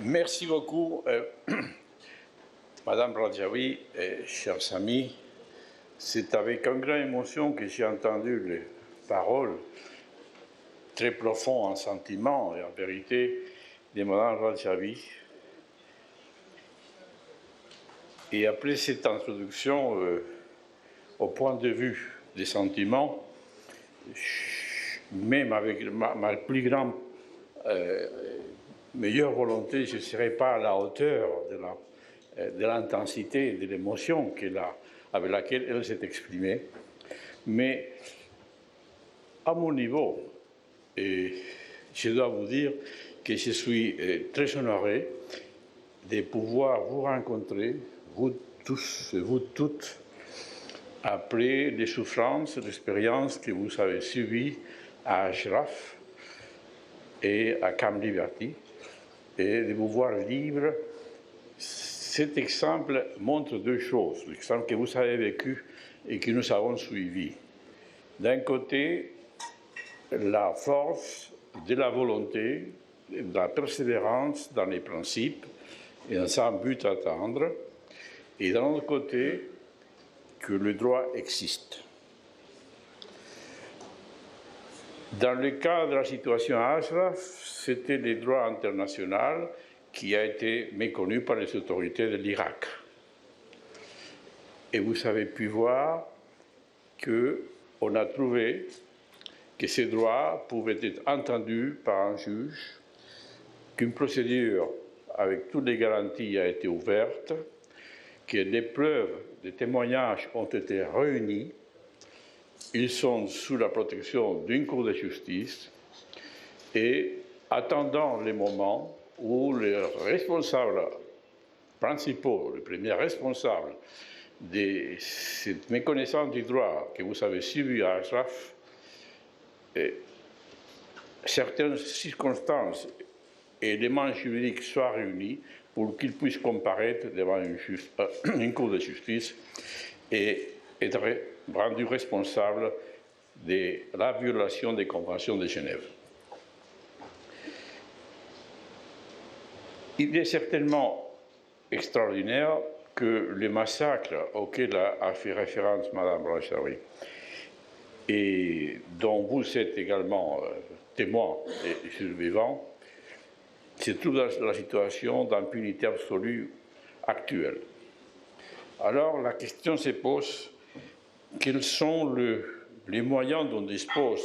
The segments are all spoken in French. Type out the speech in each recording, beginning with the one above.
Merci beaucoup, Madame Radjaoui, chers amis. C'est avec une grande émotion que j'ai entendu les paroles très profondes en sentiment et en vérité de Madame Radjaoui. Et après cette introduction au point de vue des sentiments, même avec ma plus grande meilleure volonté, je ne serai pas à la hauteur de l'intensité, de l'émotion avec laquelle elle s'est exprimée. Mais à mon niveau, je dois vous dire que je suis très honoré de pouvoir vous rencontrer, vous tous et vous toutes, après les souffrances, l'expérience que vous avez subies à Ashraf et à Camp Liberty, et de vous voir libre. Cet exemple montre deux choses, l'exemple que vous avez vécu et que nous avons suivi. D'un côté, la force de la volonté, de la persévérance dans les principes et dans un but à atteindre, et d'un autre côté, que le droit existe. Dans le cas de la situation à Ashraf, c'était le droit international qui a été méconnu par les autorités de l'Irak. Et vous avez pu voir qu'on a trouvé que ces droits pouvaient être entendus par un juge, qu'une procédure avec toutes les garanties a été ouverte, que des preuves, des témoignages ont été réunis. Ils sont sous la protection d'une cour de justice et attendant le moment où les responsables principaux, les premiers responsables de cette méconnaissance du droit que vous avez subi à Ashraf, certaines circonstances et éléments juridiques soient réunis pour qu'ils puissent comparaître devant une cour de justice et être rendus responsables de la violation des conventions de Genève. Il est certainement extraordinaire que le massacre auquel a fait référence Mme Radjaoui et dont vous êtes également témoin et survivant, se trouve dans la situation d'impunité absolue actuelle. Alors la question se pose, quels sont les moyens dont dispose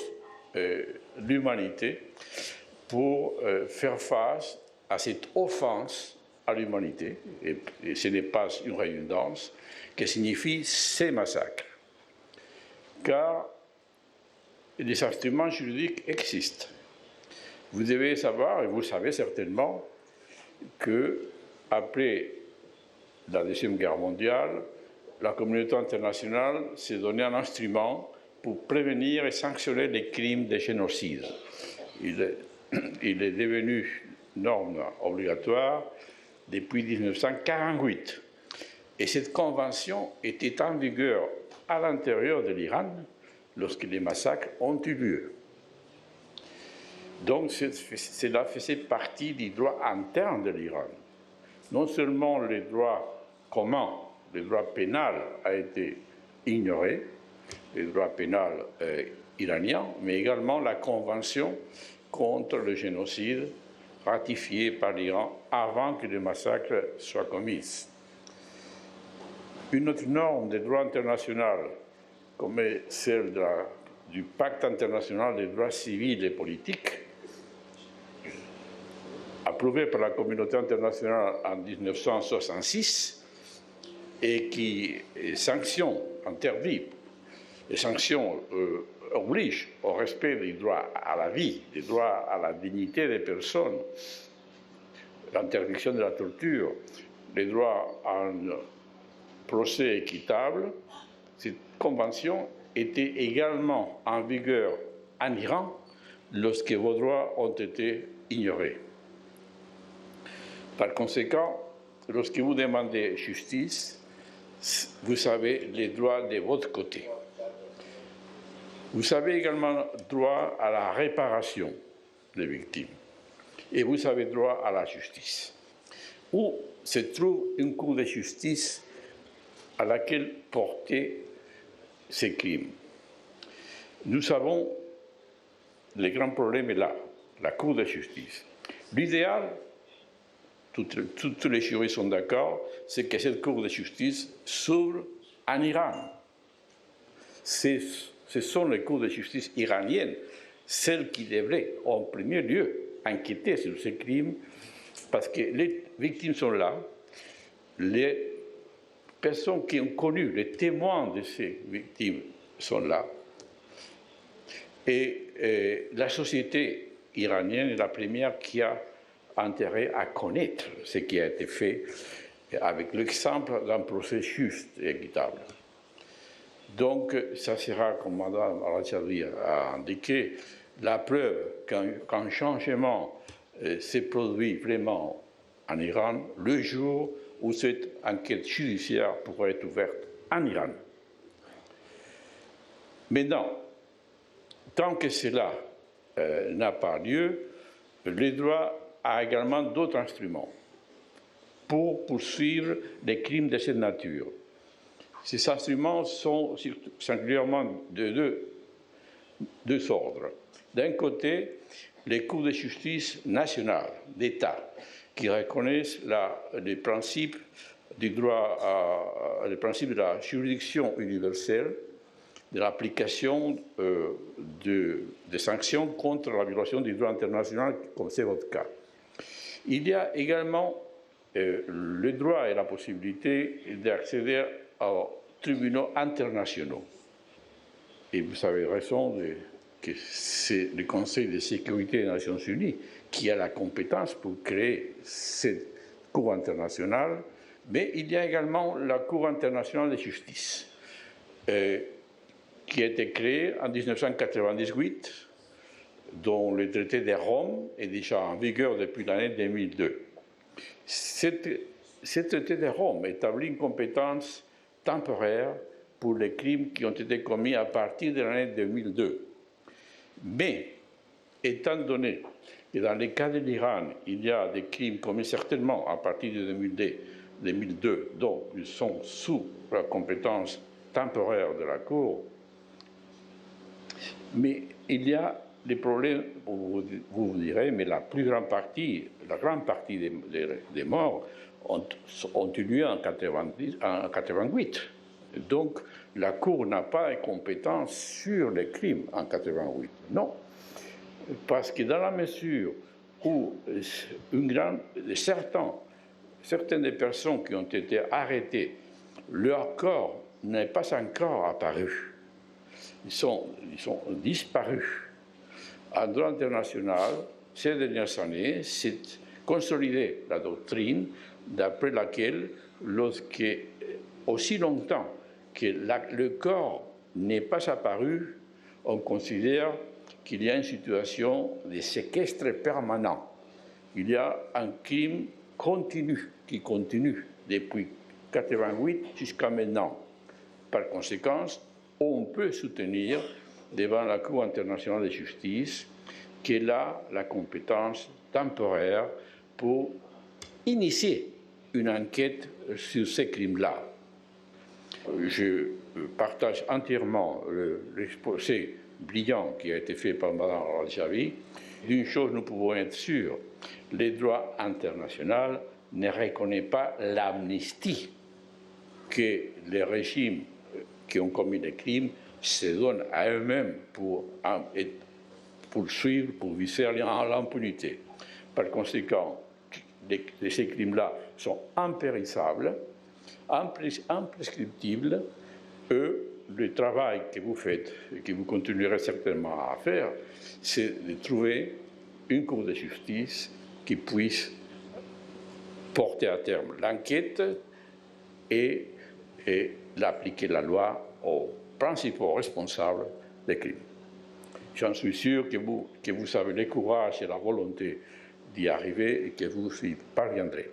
l'humanité pour faire face à cette offense à l'humanité, et ce n'est pas une redondance, que signifie ces massacres. Car des instruments juridiques existent. Vous devez savoir, et vous savez certainement, qu'après la Deuxième Guerre mondiale, la communauté internationale s'est donné un instrument pour prévenir et sanctionner les crimes de génocide. Il est devenu norme obligatoire depuis 1948. Et cette convention était en vigueur à l'intérieur de l'Iran lorsque les massacres ont eu lieu. Donc cela faisait partie du droit interne de l'Iran. Non seulement le droit commun, le droit pénal a été ignoré, le droit pénal iranien, mais également la convention contre le génocide ratifiée par l'Iran avant que le massacre soit commis. Une autre norme de droit international, comme celle du Pacte international des droits civils et politiques, approuvé par la communauté internationale en 1966 et qui interdit, les sanctions obligent au respect des droits à la vie, des droits à la dignité des personnes, l'interdiction de la torture, les droits à un procès équitable. Cette convention était également en vigueur en Iran lorsque vos droits ont été ignorés. Par conséquent, lorsque vous demandez justice, vous avez les droits de votre côté. Vous avez également droit à la réparation des victimes et vous avez droit à la justice. où se trouve une cour de justice à laquelle porter ces crimes. Nous savons, le grand problème est là, la cour de justice. L'idéal, tous les juristes sont d'accord, c'est que cette cour de justice s'ouvre en Iran. Ce sont les cours de justice iraniennes, celles qui devraient en premier lieu enquêter sur ces crimes, parce que les victimes sont là, les personnes qui ont connu, les témoins de ces victimes sont là, et la société iranienne est la première qui a intérêt à connaître ce qui a été fait avec l'exemple d'un procès juste et équitable. Donc, ça sera, comme Mme Al-Rajavi a indiqué, la preuve qu'un changement s'est produit vraiment en Iran le jour où cette enquête judiciaire pourra être ouverte en Iran. Maintenant, tant que cela n'a pas lieu, le droit a également d'autres instruments pour poursuivre les crimes de cette nature. Ces instruments sont singulièrement de deux ordres. D'un côté, les cours de justice nationales d'État qui reconnaissent les principes du droit, les principes de la juridiction universelle, de l'application des sanctions contre la violation du droit international, comme c'est votre cas. Il y a également le droit et la possibilité d'accéder aux tribunaux internationaux. Et vous avez raison que c'est le Conseil de sécurité des Nations Unies qui a la compétence pour créer cette Cour internationale, mais il y a également la Cour internationale de justice, qui a été créée en 1998, dont le traité de Rome est déjà en vigueur depuis l'année 2002. Ce traité de Rome établit une compétence temporaire pour les crimes qui ont été commis à partir de l'année 2002. Mais, étant donné que dans le cas de l'Iran, il y a des crimes commis certainement à partir de 2002, donc ils sont sous la compétence temporaire de la Cour, mais il y a des problèmes, vous direz, mais la grande partie des morts ont eu lieu en 1988. Donc, la Cour n'a pas de compétence sur les crimes en 1988. Non, parce que dans la mesure où certaines des personnes qui ont été arrêtées, leur corps n'est pas encore apparu. Ils sont disparus. En droit international, ces dernières années, s'est consolidée la doctrine d'après laquelle, aussi longtemps que le corps n'est pas apparu, on considère qu'il y a une situation de séquestre permanent. Il y a un crime continu, qui continue depuis 1988 jusqu'à maintenant. Par conséquent, on peut soutenir devant la Cour internationale de justice qu'elle a la compétence temporaire pour initier une enquête sur ces crimes-là. Je partage entièrement l'exposé brillant qui a été fait par Mme Al-Rajavi. D'une chose, nous pouvons être sûrs, le droit international ne reconnaît pas l'amnistie que les régimes qui ont commis des crimes se donnent à eux-mêmes pour poursuivre, pour viser à l'impunité. Par conséquent, ces crimes-là sont impérissables, imprescriptibles, et le travail que vous faites et que vous continuerez certainement à faire, c'est de trouver une cour de justice qui puisse porter à terme l'enquête et d'appliquer la loi aux principaux responsables des crimes. J'en suis sûr que vous avez le courage et la volonté d'y arriver et que vous y parviendrez.